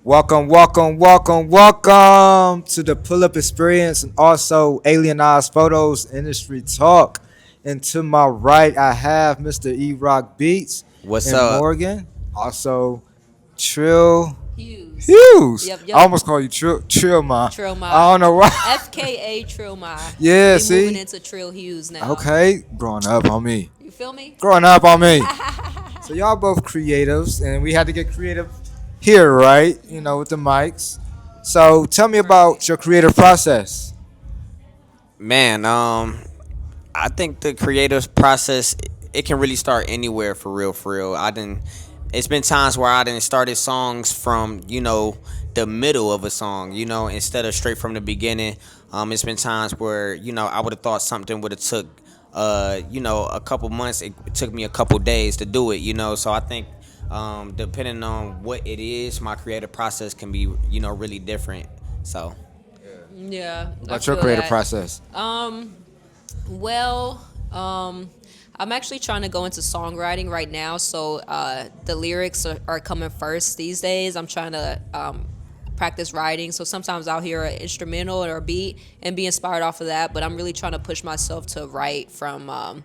Welcome to the Pull Up Experience and also Alien Eyes Photos Industry Talk. And to my right, I have Mr. E Rock Beats What's and up? Morgan. Also, Trill Hughes. Hughes. Yep, I yep. almost call you Trill Ma. I Trilma. don't know why. FKA Trilma. Yeah, We moving see? into Trill Hughes now. Okay, growing up on me. You feel me? Growing up on me. So y'all both creatives, and we had to get creative here, right? With the mics. So tell me Right. about your creative process. Man, I think the creative process it can really start anywhere for real, for real. I didn't. It's been times where I didn't started songs from the middle of a song, instead of straight from the beginning. It's been times where I would have thought something would have took a couple months. It took me a couple days to do it. So I think depending on what it is, my creative process can be really different. So. Yeah, What I about your feel creative that. process? Well, I'm actually trying to go into songwriting right now, so the lyrics are coming first these days. I'm trying to practice writing, so sometimes I'll hear an instrumental or a beat and be inspired off of that. But I'm really trying to push myself to write from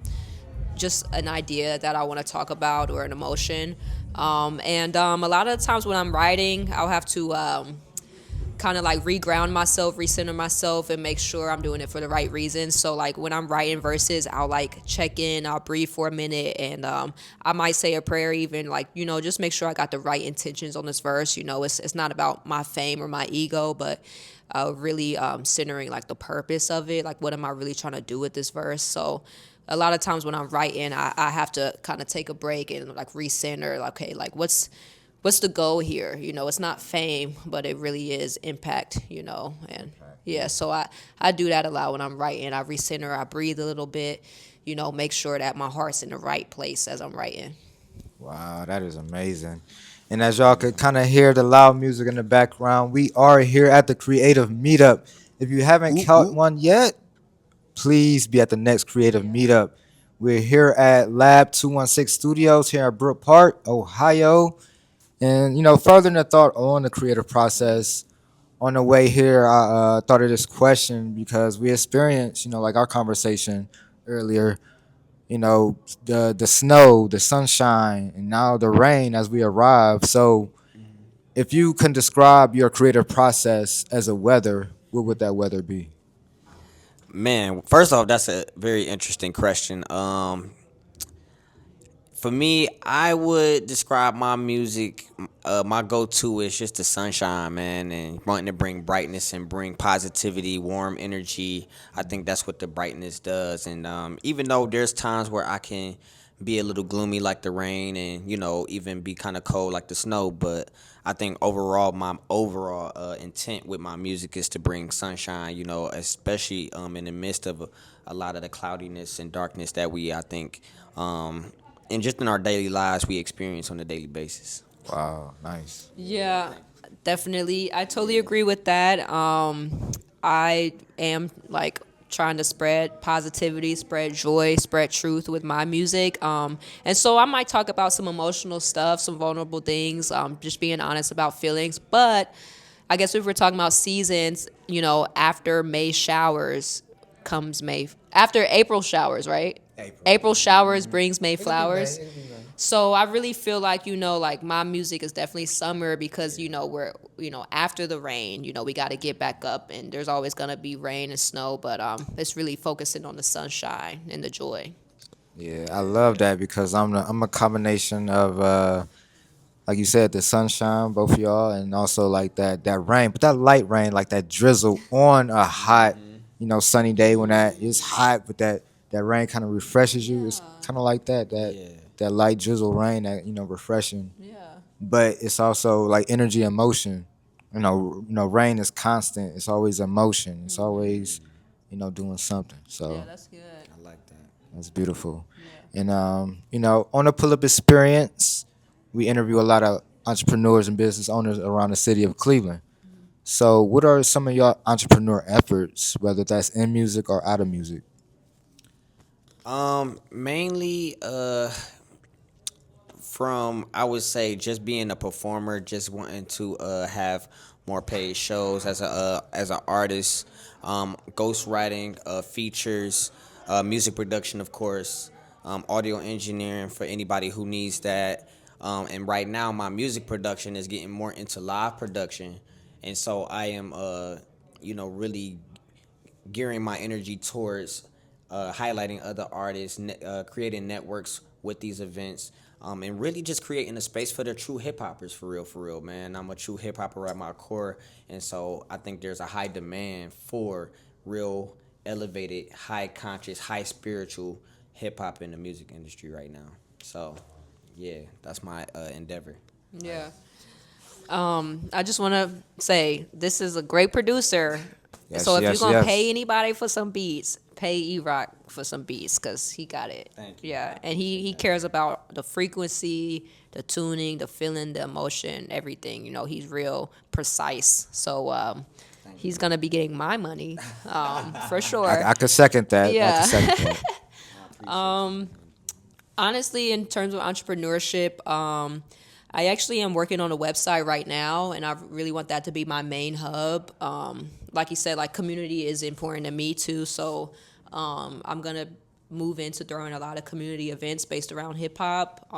just an idea that I want to talk about or an emotion. And a lot of the times when I'm writing, I'll have to kind of like reground myself, recenter myself, and make sure I'm doing it for the right reasons. So like when I'm writing verses, I'll like check in, I'll breathe for a minute, and I might say a prayer, even like just make sure I got the right intentions on this verse. It's not about my fame or my ego, but really centering like the purpose of it. Like what am I really trying to do with this verse? So a lot of times when I'm writing, I have to kind of take a break and like recenter. Like, okay, like what's the goal here? It's not fame, but it really is impact. And yeah, so I do that a lot when I'm writing. I recenter, I breathe a little bit. Make sure that my heart's in the right place as I'm writing. Wow, that is amazing. And as y'all could kind of hear the loud music in the background, we are here at the Creative Meetup. If you haven't Ooh, caught ooh. one yet, please be at the next Creative Yeah. Meetup. We're here at Lab 216 Studios here at Brook Park, Ohio. And, furthering the thought on the creative process, on the way here, I thought of this question because we experienced, like our conversation earlier, the snow, the sunshine, and now the rain as we arrive. So, if you can describe your creative process as a weather, what would that weather be? Man, first off, that's a very interesting question. For me, I would describe my music. My go-to is just the sunshine, man, and wanting to bring brightness and bring positivity, warm energy. I think that's what the brightness does. And even though there's times where I can be a little gloomy like the rain, and even be kind of cold like the snow, but I think overall, my overall intent with my music is to bring sunshine. Especially in the midst of a lot of the cloudiness and darkness that I think. And just in our daily lives we experience on a daily basis. Wow, nice. Yeah, definitely. I totally agree with that. I am like trying to spread positivity, spread joy, spread truth with my music. And so I might talk about some emotional stuff, some vulnerable things, just being honest about feelings. But I guess if we're talking about seasons, after May showers comes May, after April showers, right? April. April showers brings May It could be May. flowers. It could be May. So I really feel like like my music is definitely summer because we're after the rain, we got to get back up, and there's always gonna be rain and snow, but it's really focusing on the sunshine and the joy. Yeah, I love that because I'm a combination of like you said, the sunshine, both of y'all, and also like that rain, but that light rain, like that drizzle on a hot, sunny day when that is hot, but that rain kind of refreshes you. It's Yeah, kind of like Yeah. that light drizzle rain that refreshing, yeah, but it's also like energy and motion. Rain is constant. It's always emotion. It's always doing something. yeah. So That's good. I like that. that's beautiful. Yeah. And on the pull up experience, we interview a lot of entrepreneurs and business owners around the city of Cleveland. So, what are some of your entrepreneur efforts, whether that's in music or out of music? Mainly from I would say just being a performer, just wanting to have more paid shows as an artist, ghostwriting, features, music production, of course, audio engineering for anybody who needs that. And right now, my music production is getting more into live production, and so I am really gearing my energy towards highlighting other artists, creating networks with these events, and really just creating a space for the true hip hoppers for real, man. I'm a true hip hopper at my core, and so I think there's a high demand for real, elevated, high conscious, high spiritual hip hop in the music industry right now. So, yeah, that's my endeavor. Yeah. I just want to say this is a great producer. Yes, So if you're yes, gonna pay yes. anybody for some beats, pay E-Rock for some beats because he got it. Thank you. Yeah, and he cares about the frequency, the tuning, the feeling, the emotion, everything. He's real precise. So he's gonna be getting my money for sure. I could second that. I could Yeah. second that. I appreciate you. Honestly, in terms of entrepreneurship, I actually am working on a website right now, and I really want that to be my main hub. Like you said, like community is important to me too, so I'm gonna move into throwing a lot of community events based around hip hop.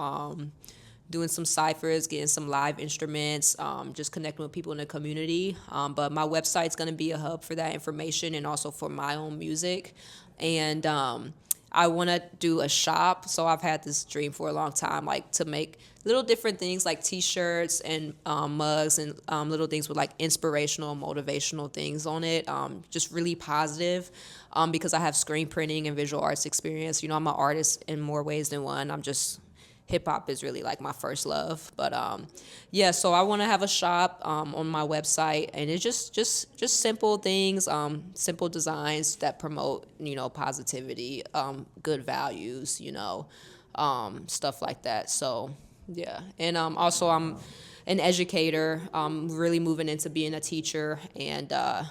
Doing some ciphers, getting some live instruments, just connecting with people in the community. But my website's gonna be a hub for that information and also for my own music. And I want to do a shop. So I've had this dream for a long time, like to make little different things like T-shirts and mugs and little things with like inspirational, motivational things on it. Just really positive, because I have screen printing and visual arts experience. I'm an artist in more ways than one. I'm just hip hop is really like my first love. But yeah, so I want to have a shop on my website, and it's just simple things, simple designs that promote positivity, good values, stuff like that. So yeah, and also I'm an educator. Really moving into being a teacher, and I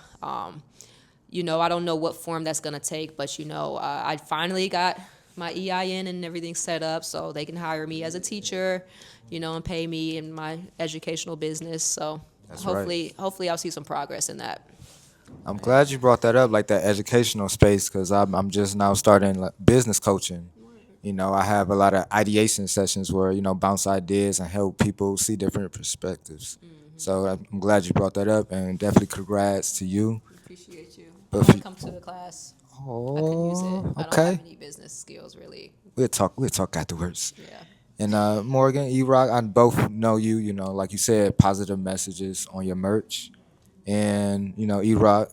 don't know what form that's gonna take, but I finally got my EIN and everything set up so they can hire me as a teacher, and pay me in my educational business. So That's right. hopefully I'll see some progress in that. I'm glad you brought that up, like that educational space, because I'm just now starting like, business coaching. I have a lot of ideation sessions where bounce ideas and help people see different perspectives. So I'm glad you brought that up, and definitely congrats to you. Appreciate you. I But want if to you, come to the class. I could use it. oh, I don't have okay, any business skills really. we'll talk afterwards. Yeah. And Morgan, E-Rock, I both know you. Like you said, positive messages on your merch, and E-Rock,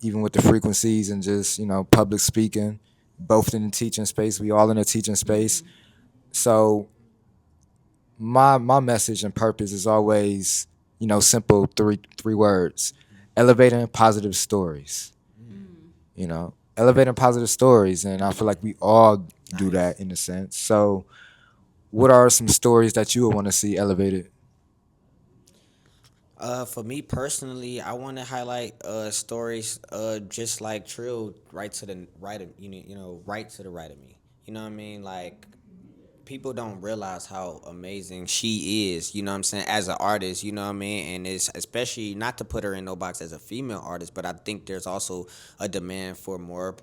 even with the frequencies and just public speaking, both in the teaching space. We all in the teaching space. So my message and purpose is always simple, three words: elevating positive stories. Elevating positive stories, and I feel like we all do Nice. that in a sense. So what are some stories that you would want to see elevated? For me personally, I want to highlight stories just like Trill, right to the right of right to the right of me. You know what I mean? Like people don't realize how amazing she is, you know what I'm saying, as an artist, you know what I mean? And it's especially not to put her in no box as a female artist, but I think there's also a demand for more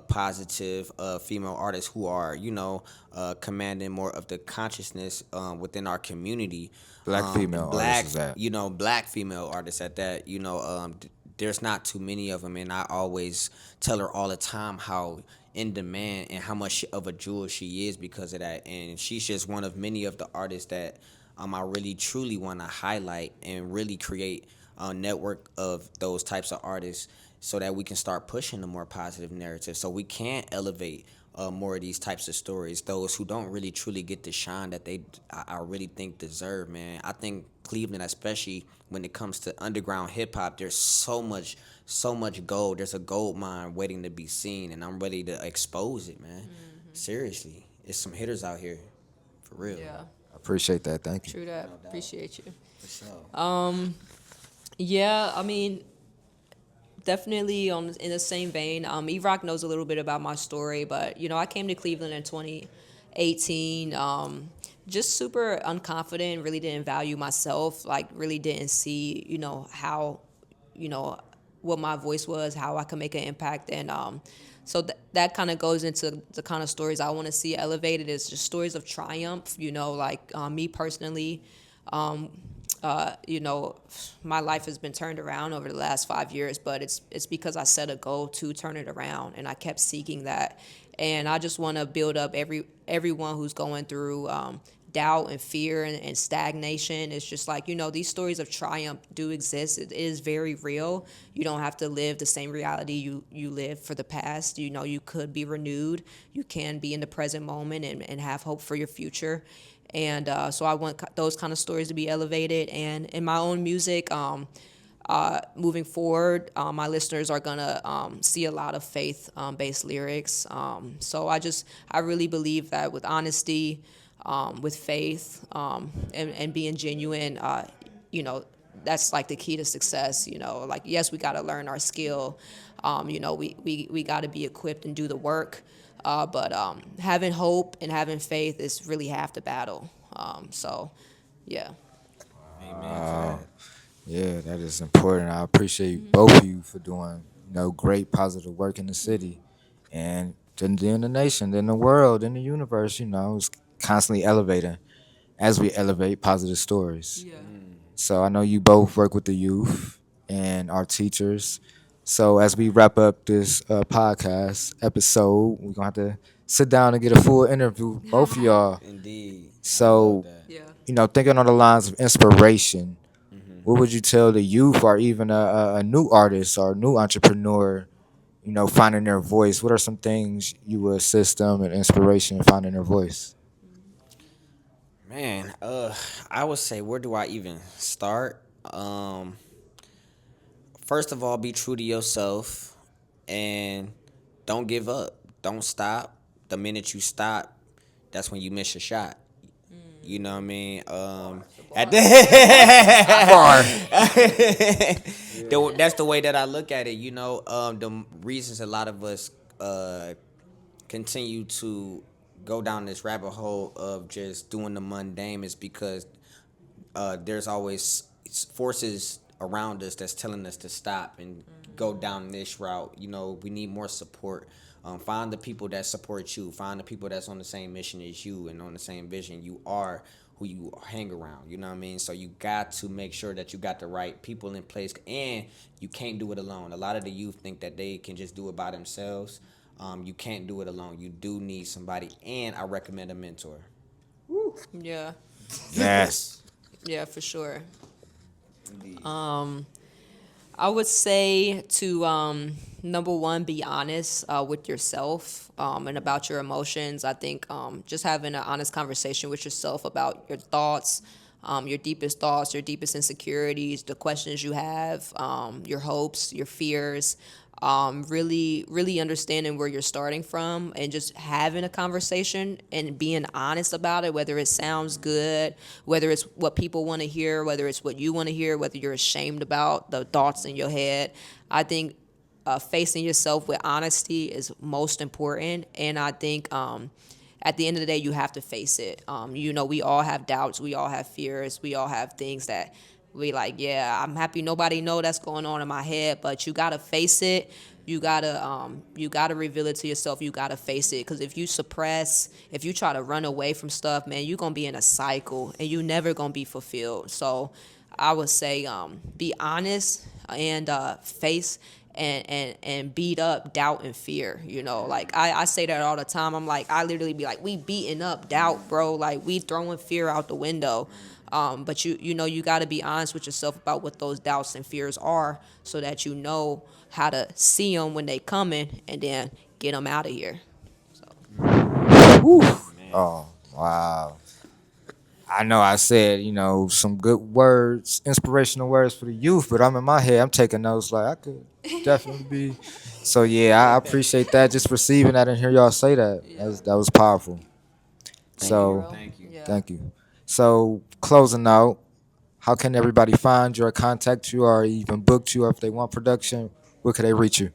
positive female artists who are, commanding more of the consciousness within our community. Black female And artists black, is that? black female artists at that, there's not too many of them, and I always tell her all the time how in demand and how much of a jewel she is because of that. And she's just one of many of the artists that I really truly want to highlight and really create a network of those types of artists so that we can start pushing the more positive narrative, so we can elevate more of these types of stories, those who don't really truly get the shine that I really think deserve, man. I think Cleveland, especially when it comes to underground hip hop, there's so much gold. There's a gold mine waiting to be seen, and I'm ready to expose it, man. Seriously, it's some hitters out here, for real. Yeah. I appreciate that. Thank you. True that. No doubt. Appreciate you. For sure. Yeah, I mean, definitely on in the same vein. E-Rock knows a little bit about my story, but I came to Cleveland in 2018. Just super unconfident, really didn't value myself, like really didn't see, how, you know, what my voice was, how I could make an impact. And so that kind of goes into the kind of stories I want to see elevated is just stories of triumph, like me personally, you know, my life has been turned around over the last 5 years, but it's because I set a goal to turn it around, and I kept seeking that. And I just want to build up everyone who's going through doubt and fear and stagnation. It's just like, these stories of triumph do exist. It is very real. You don't have to live the same reality you lived for the past. You could be renewed. You can be in the present moment and have hope for your future. And so I want those kind of stories to be elevated. And in my own music, moving forward, my listeners are gonna see a lot of faith-based lyrics. So I really believe that with honesty, with faith, and being genuine, you know, that's like the key to success. Like, yes, we got to learn our skill. We got to be equipped and do the work. But having hope and having faith is really half the battle. So, yeah. Amen to that. Yeah, that is important. I appreciate both of you for doing, great positive work in the city and then the nation, then the world, then the universe, it's constantly elevating as we elevate positive stories. Yeah. So I know you both work with the youth and our teachers. So as we wrap up this podcast episode, we're gonna have to sit down and get a full interview, both of y'all. Indeed, I love So, that. Yeah. thinking on the lines of inspiration, what would you tell the youth or even a new artist or a new entrepreneur, finding their voice? What are some things you would assist them in inspiration in finding their voice? Man, I would say where do I even start? First of all, be true to yourself and don't give up. Don't stop. The minute you stop, that's when you miss your shot. You know what I mean? At the Bar. that's the way that I look at it. The reasons a lot of us continue to go down this rabbit hole of just doing the mundane is because there's always forces around us that's telling us to stop and go down this route. We need more support. Find the people that support you. Find the people that's on the same mission as you and on the same vision. You are who you hang around. You know what I mean? So you got to make sure that you got the right people in place, and you can't do it alone. A lot of the youth think that they can just do it by themselves. You can't do it alone. You do need somebody, and I recommend a mentor. Yeah. Yes. Yeah, for sure. Indeed. I would say to number one, be honest with yourself and about your emotions. I think just having an honest conversation with yourself about your deepest thoughts, your deepest insecurities, the questions you have, your hopes, your fears. Really, really understanding where you're starting from and just having a conversation and being honest about it, whether it sounds good, whether it's what people want to hear, whether it's what you want to hear, whether you're ashamed about the thoughts in your head. I think facing yourself with honesty is most important. And I think at the end of the day, you have to face it. We all have doubts, we all have fears, we all have things that we like. Yeah, I'm happy nobody know that's going on in my head, but you gotta face it. You gotta reveal it to yourself. You gotta face it, because if you suppress, if you try to run away from stuff, man, you're gonna be in a cycle and you never gonna be fulfilled. So I would say be honest and face and beat up doubt and fear. Like I say that all the time. I'm like, I literally be like, we beating up doubt, bro. Like, we throwing fear out the window. But you got to be honest with yourself about what those doubts and fears are, so that you know how to see them when they coming, and then get them out of here. Whew. Man. Oh, wow. I know I said, some good words, inspirational words for the youth, but I'm in my head, I'm taking notes like I could definitely be. So, yeah, I appreciate that, just receiving that and hear y'all say that. Yeah. That was powerful. Thank you. So, Bro. Thank you. Yeah. thank you. So, closing out, how can everybody find you or contact you or even book you, or if they want production, where could they reach you?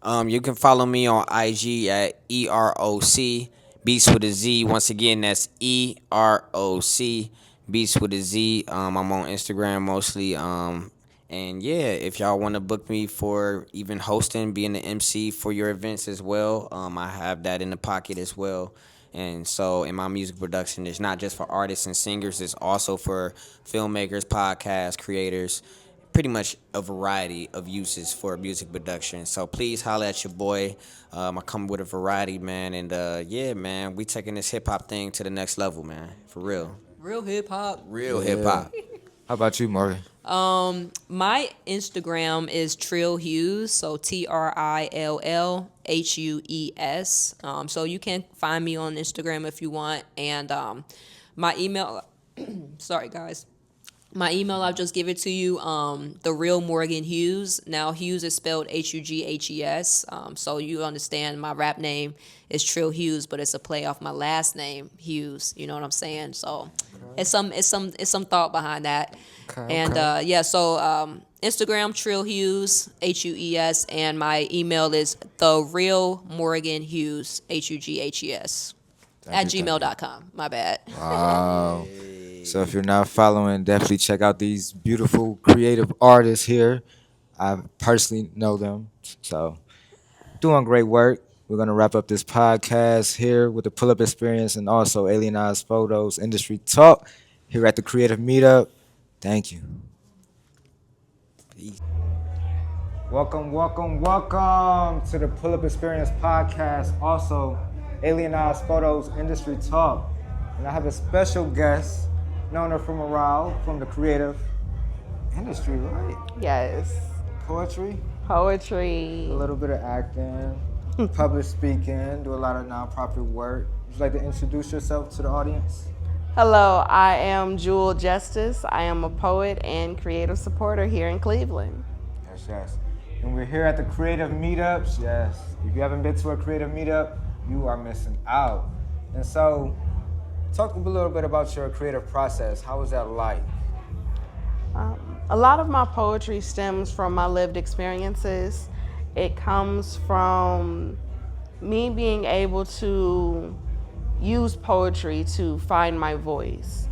You can follow me on IG at EROC Beats with a Z. Once again, that's EROC. Beats with a Z. I'm on Instagram mostly. And yeah, if y'all want to book me for even hosting, being the MC for your events as well, I have that in the pocket as well. And so, in my music production, it's not just for artists and singers; it's also for filmmakers, podcast creators, pretty much a variety of uses for music production. So please holler at your boy. I come with a variety, man, and yeah, man, we taking this hip hop thing to the next level, man, for real, Real hip hop. real hip Yeah. hop. How about you, Morgan? My Instagram is Trill Hughes, so TRILLHUES. So you can find me on Instagram if you want, and my email. Sorry, guys. My email, I'll just give it to you. The real Morgan Hughes. Now Hughes is spelled HUGHES. So you understand my rap name is Trill Hughes, but it's a play off my last name Hughes. You know what I'm saying? So it's some thought behind that. Okay, And okay. yeah, so Instagram Trill Hughes HUES, and my email is the real Morgan Hughes HUGHES Thank at you, thank you. gmail.com. My bad. Wow. So if you're not following, definitely check out these beautiful creative artists here. I personally know them. So doing great work. We're gonna wrap up this podcast here with the pull up experience and also Alienized Photos Industry Talk here at the Creative Meetup. Thank you. Welcome, welcome, welcome to the Pull Up Experience podcast. Also, Alienized Photos Industry Talk. And I have a special guest, known her from around, from the creative industry, right? Yes. Poetry, Poetry. a little bit of acting, public speaking, do a lot of nonprofit work. Would you like to introduce yourself to the audience? Hello, I am Jewel Justice. I am a poet and creative supporter here in Cleveland. Yes, yes. And we're here at the Creative Meetups. Yes. If you haven't been to a Creative Meetup, you are missing out. And so, talk a little bit about your creative process. How was that like? A lot of my poetry stems from my lived experiences. It comes from me being able to use poetry to find my voice.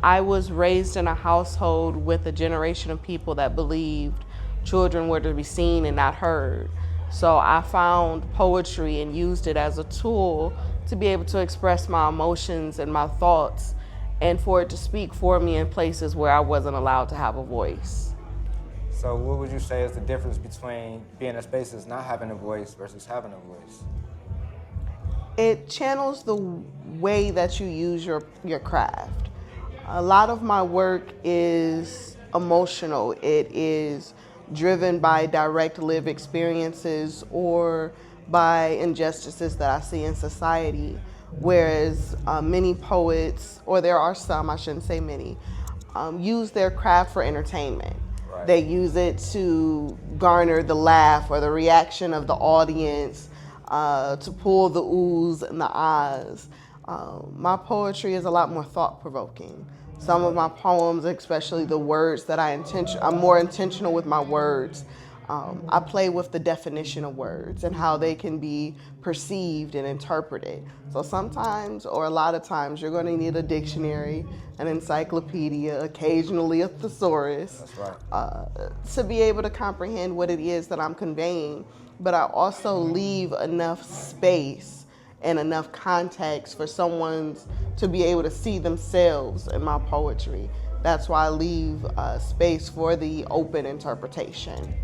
I was raised in a household with a generation of people that believed children were to be seen and not heard. So I found poetry and used it as a tool to be able to express my emotions and my thoughts, and for it to speak for me in places where I wasn't allowed to have a voice. So, what would you say is the difference between being in spaces not having a voice versus having a voice? It channels the way that you use your craft. A lot of my work is emotional. It is driven by direct lived experiences or by injustices that I see in society. Whereas many poets, or there are some, I shouldn't say many, use their craft for entertainment. Right. They use it to garner the laugh or the reaction of the audience, to pull the oohs and the ahs. My poetry is a lot more thought-provoking. Some of my poems, especially the words that I'm more intentional with my words. I play with the definition of words and how they can be perceived and interpreted. So sometimes, or a lot of times, you're going to need a dictionary, an encyclopedia, occasionally a thesaurus, That's right. to be able to comprehend what it is that I'm conveying. But I also leave enough space and enough context for someone to be able to see themselves in my poetry. That's why I leave space for the open interpretation.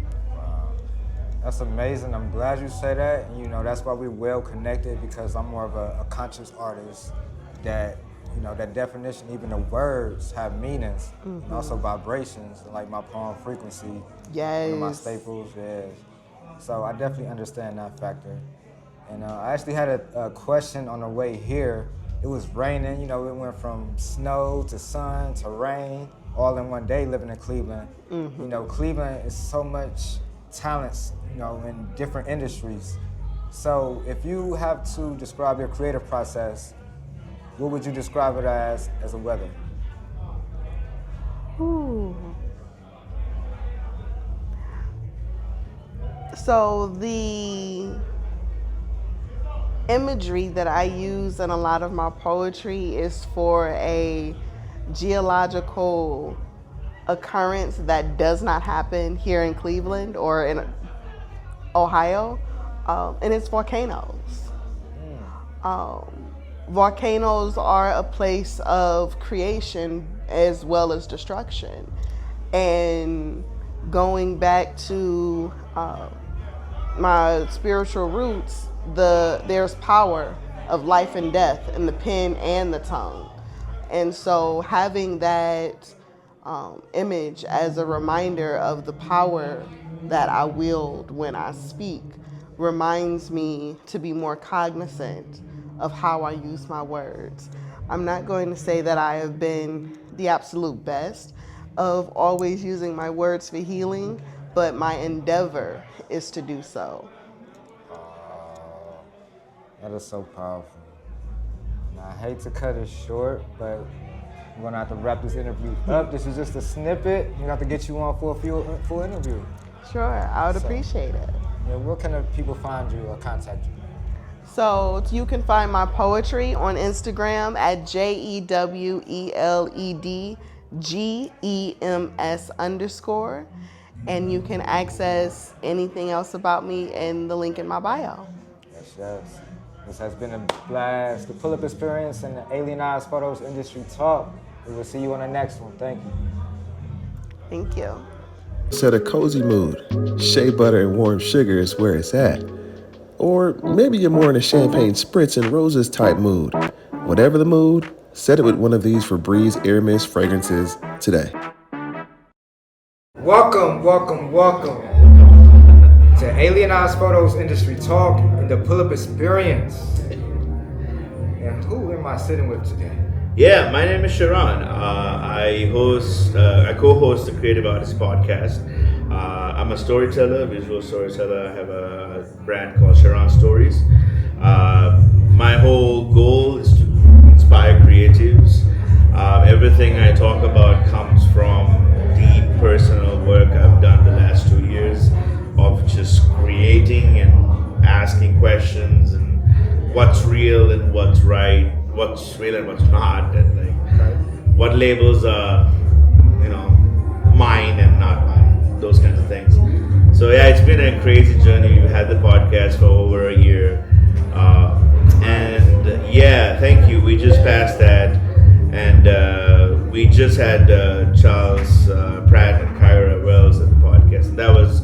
That's amazing. I'm glad you say that. And, that's why we're well connected, because I'm more of a conscious artist that, that definition, even the words have meanings and also vibrations, like my poem Frequency. Yes. One of my staples, yes. So I definitely understand that factor. And I actually had a question on the way here. It was raining, it went from snow to sun to rain all in one day living in Cleveland. Cleveland is so much talents, in different industries. So if you have to describe your creative process, what would you describe it as a weather? Ooh. So imagery that I use in a lot of my poetry is for a geological occurrence that does not happen here in Cleveland or in Ohio, and it's volcanoes. Volcanoes are a place of creation as well as destruction. And going back to my spiritual roots, there's power of life and death in the pen and the tongue. And so having that image as a reminder of the power that I wield when I speak reminds me to be more cognizant of how I use my words. I'm not going to say that I have been the absolute best of always using my words for healing, but my endeavor is to do so. That is so powerful. Now, I hate to cut it short, but we're gonna have to wrap this interview up. This is just a snippet. We have to get you on for a full interview. Sure, I would appreciate it. Yeah, where can the people find you or contact you? So you can find my poetry on Instagram at JEWELEDGEMS_, and you can access anything else about me in the link in my bio. Yes, yes. This has been a blast. The pull-up experience and the Alienized Photos Industry Talk. We will see you on the next one. Thank you. Thank you. Set a cozy mood. Shea butter and warm sugar is where it's at. Or maybe you're more in a champagne spritz and roses type mood. Whatever the mood, set it with one of these Febreze Air Mist fragrances today. Welcome to Alienized Photos Industry Talk and the pull-up experience. And who am I sitting with today? Yeah, my name is Sharon. I co-host the Creative Artist Podcast. I'm a storyteller, visual storyteller. I have a brand called Sharon Stories. My whole goal is to inspire creatives. Everything I talk about comes from deep personal work I've done the last 2 years of just creating and asking questions and what's real and what's right, what's real and what's not, and what labels are, mine and not mine, those kinds of things. So yeah, it's been a crazy journey. We've had the podcast for over a year, and yeah, thank you. We just passed that, and we just had Charles Pratt and Kyra Wells at the podcast, and that was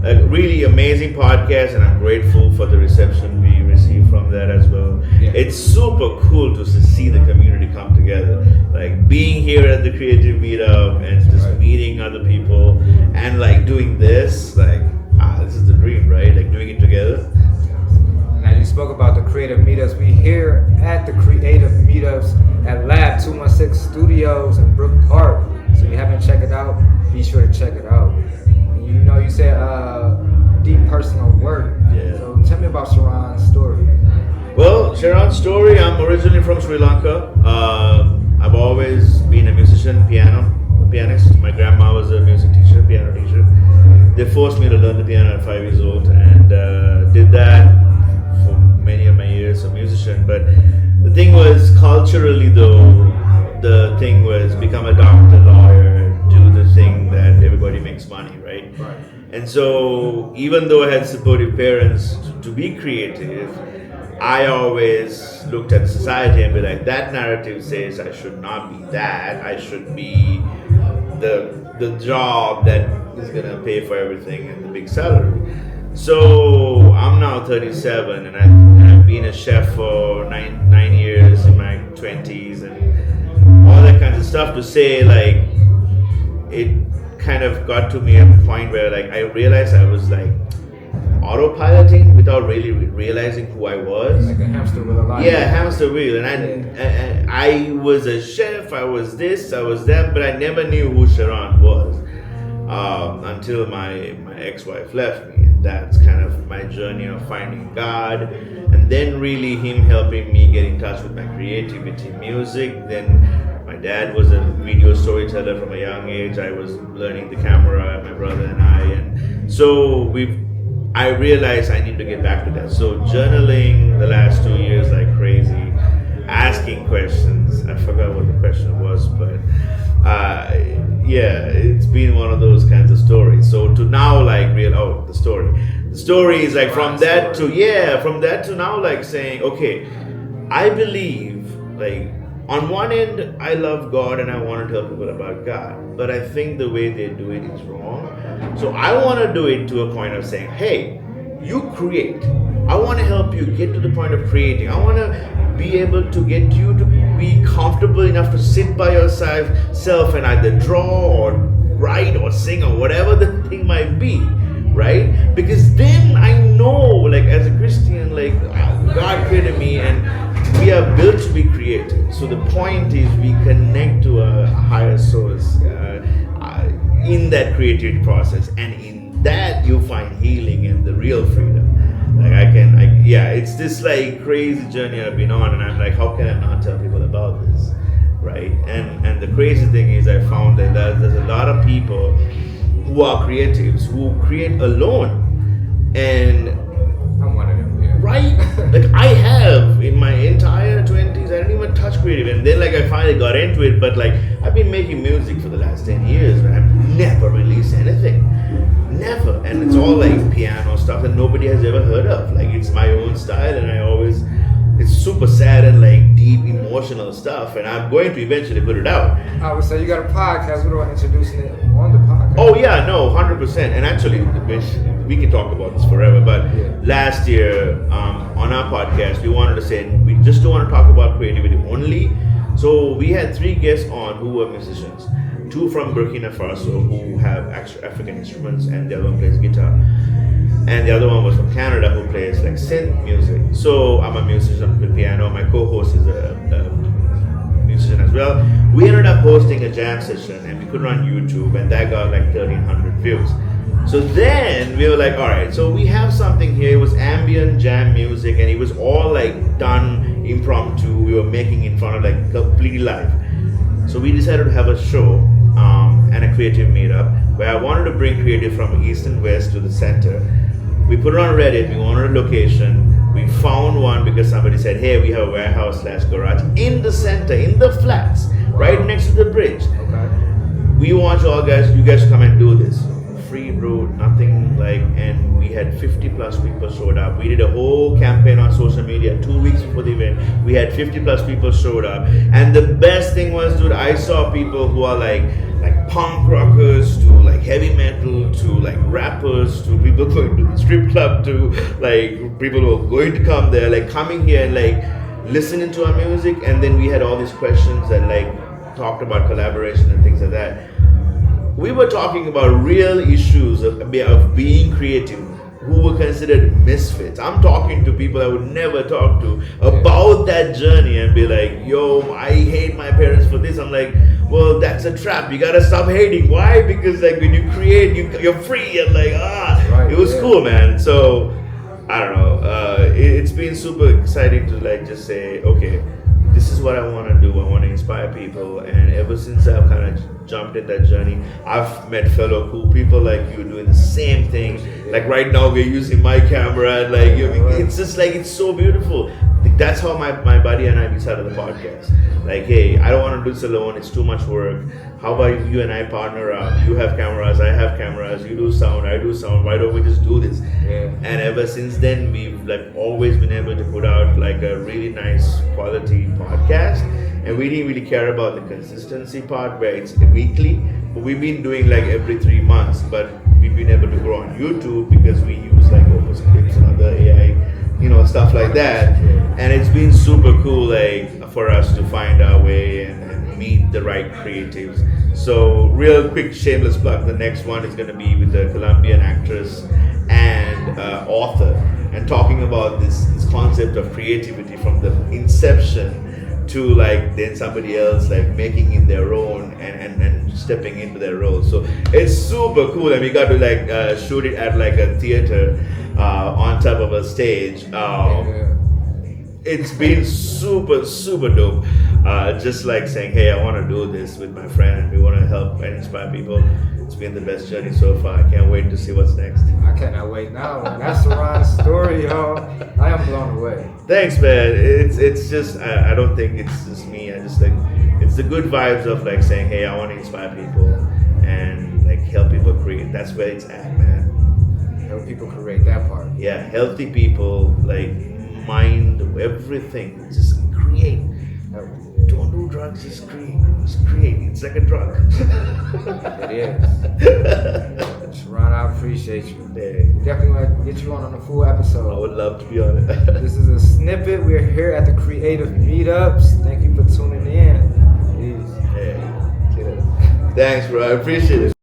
a really amazing podcast, and I'm grateful for the reception we received from that as well. Yeah. It's super cool to see the community come together, like being here at the creative meetup and just meeting other people and like doing this, this is the dream, right? Like doing it together. Now you spoke about the creative meetups. We here at the creative meetups at Lab 216 Studios in Brook Park. So if you haven't checked it out, be sure to check it out. You said deep personal work. Yeah. So tell me about Sharon's story. Well, Sharon's story, I'm originally from Sri Lanka. I've always been a musician, a pianist. My grandma was a music teacher, piano teacher. They forced me to learn the piano at 5 years old, and did that for many of my years, a musician. But the thing was, culturally though, the thing was become a doctor, lawyer, do the thing that everybody makes money, right? And so even though I had supportive parents to be creative, I always looked at society and be like, that narrative says I should not be that. I should be the job that is gonna pay for everything and the big salary. So I'm now 37, and I've been a chef for nine years in my 20s and all that kinds of stuff, to say like it kind of got to me at a point where like I realized I was like autopiloting without really realizing who I was. Like a hamster wheel of life. Yeah, hamster wheel. And I was a chef, I was this, I was that, but I never knew who Sharon was until my ex-wife left me. And that's kind of my journey of finding God, and then really him helping me get in touch with my creativity, music. Then my dad was a video storyteller from a young age. I was learning the camera, my brother and I. And so we've I realized I need to get back to that. So journaling the last 2 years like crazy, asking questions. I forgot what the question was, but yeah, it's been one of those kinds of stories. So to now like real the story. The story is like from that to from that to now like saying, okay, I believe like on one end I love God and I want to tell people about God, but I think the way they do it is wrong. So I want to do it to a point of saying, hey, you create. I want to help you get to the point of creating. I want to be able to get you to be comfortable enough to sit by yourself and either draw or write or sing or whatever the thing might be, right? Because then I know, like as a Christian, like God created me and we are built to be creative. So the point is we connect to a higher source in that creative process, and in that you find healing and the real freedom. Like yeah, it's this like crazy journey I've been on, and I'm like, how can I not tell people about this, right? And the crazy thing is, I found that there's a lot of people who are creatives who create alone, and I'm one of them. Yeah. right, like I have in my entire 20s, I didn't even touch creative, and then like I finally got into it. But like I've been making music for the last 10 years, and I've never released anything. Never. And it's all like piano stuff that nobody has ever heard of. Like it's my own style, and it's super sad and like deep emotional stuff, and I'm going to eventually put it out. I would say you got a podcast. What about introducing it on the podcast? Oh yeah, no, 100%. And actually, we can talk about this forever. But last year on our podcast, we wanted to say we just don't want to talk about creativity only. So we had 3 guests on who were musicians. 2 from Burkina Faso who have actual African instruments, and the other one plays guitar. And the other one was from Canada who plays like synth music. So I'm a musician with piano. My co-host is a musician as well. We ended up hosting a jam session, and we put it on YouTube, and that got like 1,300 views. So then we were like, all right, so we have something here. It was ambient jam music, and it was all like done impromptu. We were making in front of like completely live. So we decided to have a show and a creative meetup where I wanted to bring creative from east and west to the center. We put it on Reddit. We wanted a location. We found one because somebody said, hey, we have a warehouse / garage in the center, in the flats, right next to the bridge. Okay. We want you guys to come and do this. Free, bro, nothing like, and we had 50 plus people showed up. We did a whole campaign on social media 2 weeks before the event. We had 50 plus people showed up, and the best thing was, dude, I saw people who are like punk rockers to like heavy metal to like rappers to people going to the strip club to like people who are going to come there, like coming here and like listening to our music. And then we had all these questions and like talked about collaboration and things like that. We were talking about real issues of being creative, who were considered misfits. I'm talking to people I would never talk to about that journey and be like, yo, I hate my parents for this. I'm like, well, that's a trap. You gotta stop hating. Why? Because like when you create, you're free, and like it was cool, man. So I don't know. It's been super exciting to like just say, okay, this is what I want to do. I want to inspire people, and ever since I've kind of jumped in that journey, I've met fellow cool people like you doing the same thing. Like right now, we're using my camera, and like it's just like it's so beautiful. That's how my buddy and I decided the podcast. Like, hey, I don't want to do this alone. It's too much work. How about you and I partner up? You have cameras, I have cameras. You do sound, I do sound. Why don't we just do this? Yeah. And ever since then, we've like always been able to put out like a really nice quality podcast. And we didn't really care about the consistency part where it's weekly, but we've been doing like every 3 months. But we've been able to grow on YouTube because we use like Opus Clips and other AI, stuff like that. And it's been super cool, like for us to find our way and meet the right creatives. So real quick shameless plug, the next one is going to be with the Colombian actress and author, and talking about this concept of creativity from the inception to like then somebody else like making it their own and stepping into their role. So it's super cool, and we got to like shoot it at like a theater on top of a stage. It's been super, super dope. Just like saying, hey, I want to do this with my friend and we want to help and inspire people. It's been the best journey so far. I can't wait to see what's next. I cannot wait now. Man. That's Ron's story, y'all. I am blown away. Thanks, man. It's just I don't think it's just me. I just like it's the good vibes of like saying, hey, I want to inspire people and like help people create. That's where it's at, man. Help people create that part. Yeah, healthy people like mind everything. Just create. Don't do drugs. Just create. Just create. It's like a drug. It is. Sharon, I appreciate you. Yeah. Definitely want to get you on the full episode. I would love to be on it. This is a snippet. We're here at the Creative Meetups. Thank you for tuning in. Peace. Yeah. Thanks, bro. I appreciate it.